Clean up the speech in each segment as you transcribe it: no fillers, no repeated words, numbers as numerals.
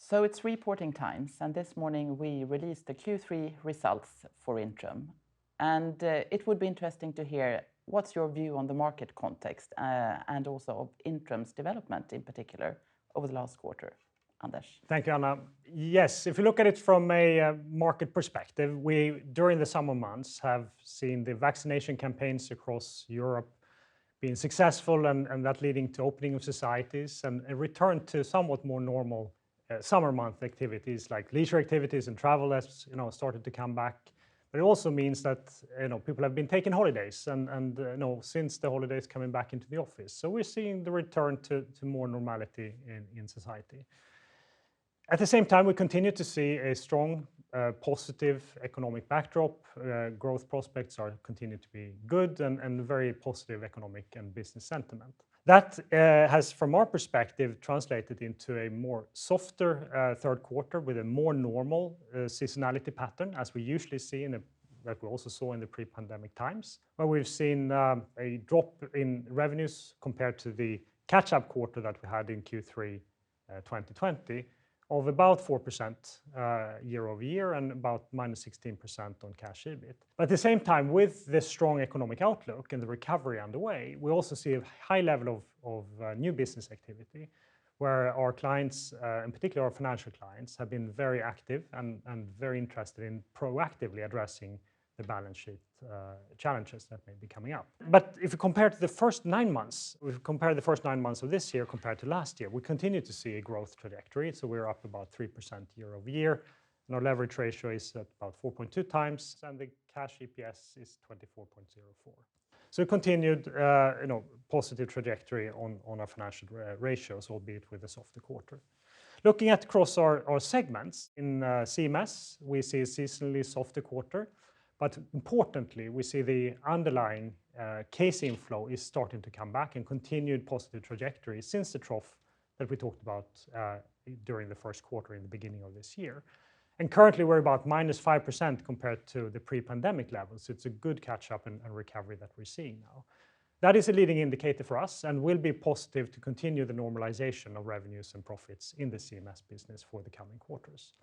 So it's reporting times, and this morning we released the Q3 results for Intrum. And it would be interesting to hear what's your view on the market context and also of Intrum's development in particular over the last quarter. Anders. Thank you, Anna. Yes, if you look at it from a market perspective, we, during the summer months, have seen the vaccination campaigns across Europe being successful and that leading to opening of societies and a return to somewhat more normal summer month activities like leisure activities and travel has started to come back. But it also means that people have been taking holidays and since the holidays coming back into the office. So we're seeing the return to more normality in society. At the same time, we continue to see a strong positive economic backdrop. Growth prospects are continue to be good and very positive economic and business sentiment. That has, from our perspective, translated into a more softer third quarter with a more normal seasonality pattern, as we usually see that we also saw in the pre-pandemic times, where we've seen a drop in revenues compared to the catch-up quarter that we had in Q3 2020 of about 4% year over year and about minus 16% on cash EBIT. But at the same time, with this strong economic outlook and the recovery underway, we also see a high level of new business activity where our clients, in particular our financial clients, have been very active and very interested in proactively addressing the balance sheet challenges that may be coming up. But if you compare to the first 9 months, if we compare the first 9 months of this year compared to last year, we continue to see a growth trajectory. So we're up about 3% year over year. And our leverage ratio is at about 4.2 times and the cash EPS is 24.04. So continued positive trajectory on our financial ratios, albeit with a softer quarter. Looking at across our segments, in CMS, we see a seasonally softer quarter. But importantly, we see the underlying case inflow is starting to come back and continued positive trajectory since the trough that we talked about during the first quarter in the beginning of this year. And currently we're about minus 5% compared to the pre-pandemic levels. It's a good catch-up and recovery that we're seeing now. That is a leading indicator for us and will be positive to continue the normalization of revenues and profits in the CMS business for the coming quarters.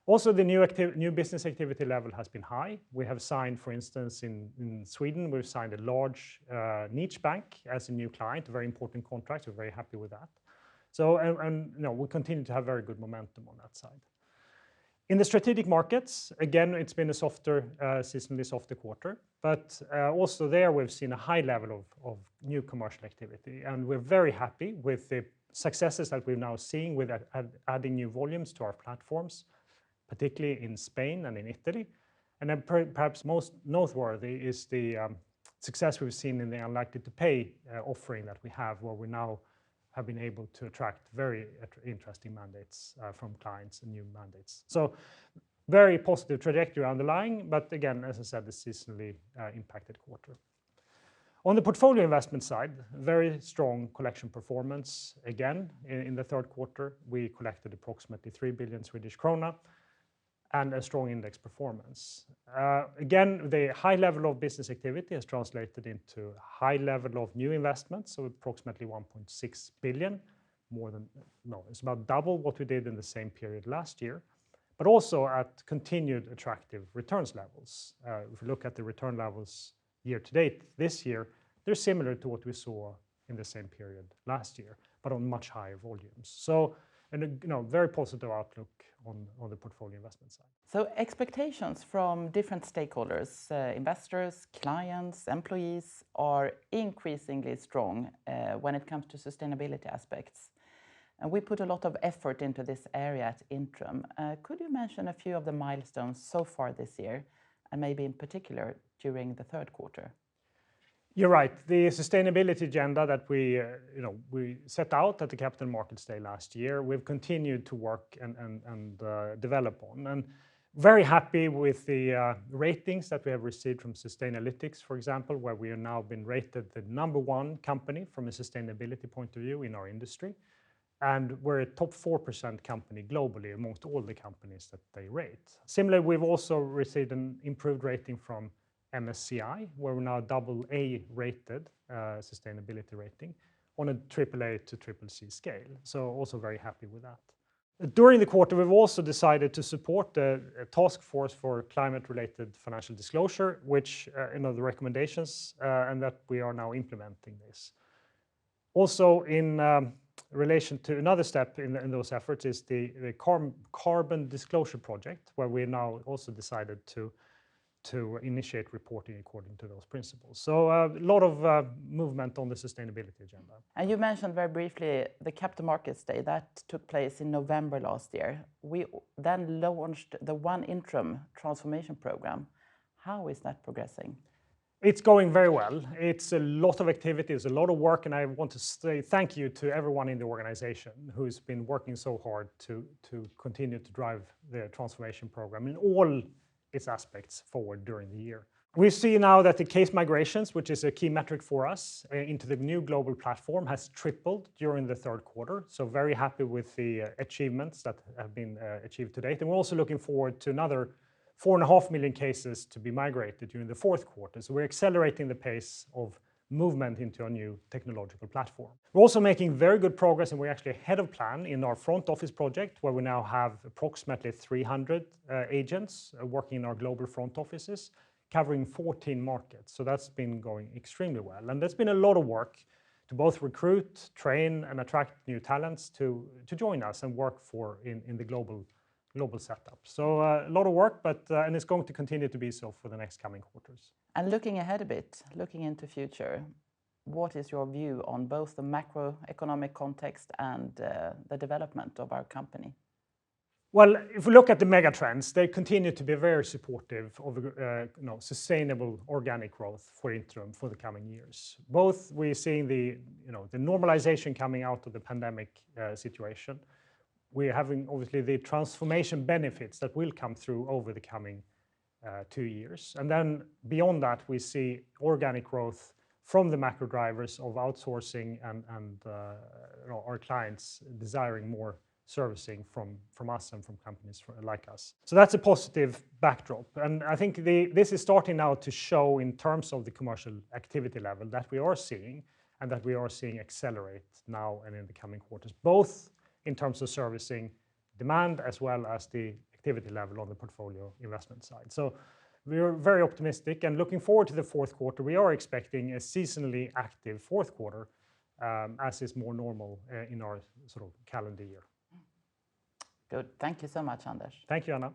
Also, the new business activity level has been high. We have signed, for instance, in Sweden, we've signed a large niche bank as a new client, a very important contract. We're very happy with that. So, we continue to have very good momentum on that side. In the strategic markets, again, it's been a softer, seasonally softer quarter, but also there we've seen a high level of new commercial activity, and we're very happy with the successes that we're now seeing with adding new volumes to our platforms, particularly in Spain and in Italy. And then perhaps most noteworthy is the success we've seen in the unlikely to pay offering that we have, where we now have been able to attract very interesting mandates from clients and new mandates. So very positive trajectory underlying, but again, as I said, the seasonally impacted quarter. On the portfolio investment side, very strong collection performance. Again, in the third quarter, we collected approximately 3 billion Swedish krona. And a strong index performance. Again, the high level of business activity has translated into a high level of new investments, so approximately 1.6 billion, it's about double what we did in the same period last year, but also at continued attractive returns levels. If you look at the return levels year to date this year, they're similar to what we saw in the same period last year, but on much higher volumes. So, very positive outlook on the portfolio investment side. So expectations from different stakeholders, investors, clients, employees are increasingly strong when it comes to sustainability aspects. And we put a lot of effort into this area at Intrum. Could you mention a few of the milestones so far this year, and maybe in particular during the third quarter? You're right. The sustainability agenda that we set out at the Capital Markets Day last year, we've continued to work and develop on. And very happy with the ratings that we have received from Sustainalytics, for example, where we have now been rated the #1 company from a sustainability point of view in our industry. And we're a top 4% company globally amongst all the companies that they rate. Similarly, we've also received an improved rating from MSCI, where we're now AA rated sustainability rating on a AAA to CCC scale. So also very happy with that. During the quarter, we've also decided to support the task force for climate-related financial disclosure, which, the recommendations, and that we are now implementing this. Also, in relation to another step in those efforts is the carbon disclosure project, where we now also decided to initiate reporting according to those principles. So a lot of movement on the sustainability agenda. And you mentioned very briefly the Capital Markets Day that took place in November last year. We then launched the ONE Intrum transformation program. How is that progressing? It's going very well. It's a lot of activities, a lot of work, and I want to say thank you to everyone in the organization who's been working so hard to continue to drive the transformation program in all its aspects forward during the year. We see now that the case migrations, which is a key metric for us, into the new global platform has tripled during the third quarter. So very happy with the achievements that have been achieved to date. And we're also looking forward to another 4.5 million cases to be migrated during the fourth quarter. So we're accelerating the pace of movement into a new technological platform. We're also making very good progress, and we're actually ahead of plan in our front office project, where we now have approximately 300 agents working in our global front offices, covering 14 markets. So that's been going extremely well. And there's been a lot of work to both recruit, train, and attract new talents to join us and work in the global setup. So a lot of work, but and it's going to continue to be so for the next coming quarters. And looking ahead a bit, looking into future, what is your view on both the macroeconomic context and the development of our company? Well, if we look at the mega trends, they continue to be very supportive of sustainable organic growth for Intrum for the coming years. Both we're seeing the normalization coming out of the pandemic situation. We're having obviously the transformation benefits that will come through over the coming 2 years. And then beyond that, we see organic growth from the macro drivers of outsourcing and our clients desiring more servicing from us and from companies like us. So that's a positive backdrop. And I think this is starting now to show in terms of the commercial activity level that we are seeing and that we are seeing accelerate now and in the coming quarters, both in terms of servicing demand as well as the activity level on the portfolio investment side. So we are very optimistic and looking forward to the fourth quarter. We are expecting a seasonally active fourth quarter, as is more normal in our sort of calendar year. Good. Thank you so much, Anders. Thank you, Anna.